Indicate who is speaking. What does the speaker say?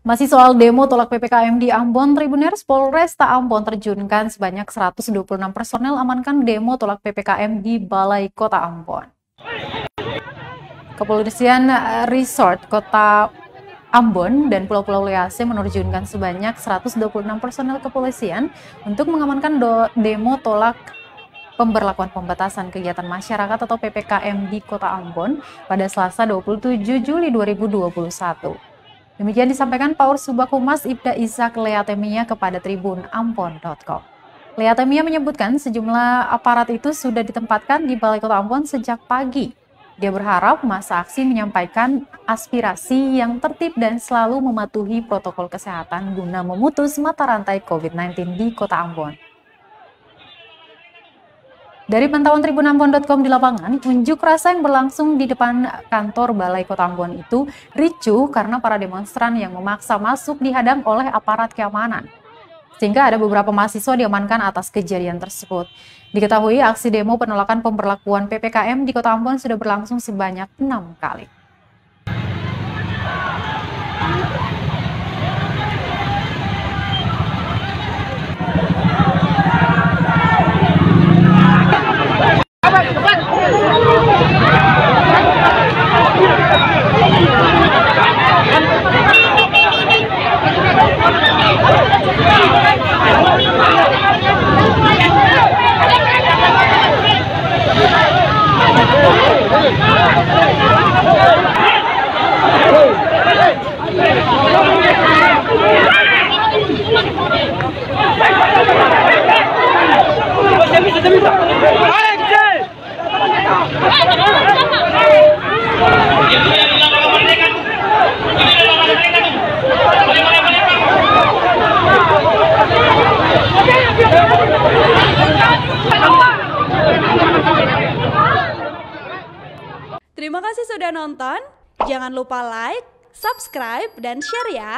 Speaker 1: Masih soal demo tolak PPKM di Ambon, Tribuners, Polresta Ambon terjunkan sebanyak 126 personel amankan demo tolak PPKM di Balai Kota Ambon. Kepolisian Resort Kota Ambon dan Pulau-Pulau Lease menerjunkan sebanyak 126 personel kepolisian untuk mengamankan demo tolak pemberlakuan pembatasan kegiatan masyarakat atau PPKM di Kota Ambon pada Selasa 27 Juli 2021. Demikian disampaikan Paur Subag Humas Ibda Ishak Leatemia kepada Tribun Ambon.com. Leatemia menyebutkan sejumlah aparat itu sudah ditempatkan di Balai Kota Ambon sejak pagi. Dia berharap masa aksi menyampaikan aspirasi yang tertib dan selalu mematuhi protokol kesehatan guna memutus mata rantai COVID-19 di Kota Ambon. Dari pantauan tribunambon.com di lapangan, unjuk rasa yang berlangsung di depan kantor Balai Kota Ambon itu ricuh karena para demonstran yang memaksa masuk dihadang oleh aparat keamanan. Sehingga ada beberapa mahasiswa diamankan atas kejadian tersebut. Diketahui aksi demo penolakan pemberlakuan PPKM di Kota Ambon sudah berlangsung sebanyak 6 kali.
Speaker 2: Terima kasih sudah nonton. Jangan lupa like, subscribe, dan share ya.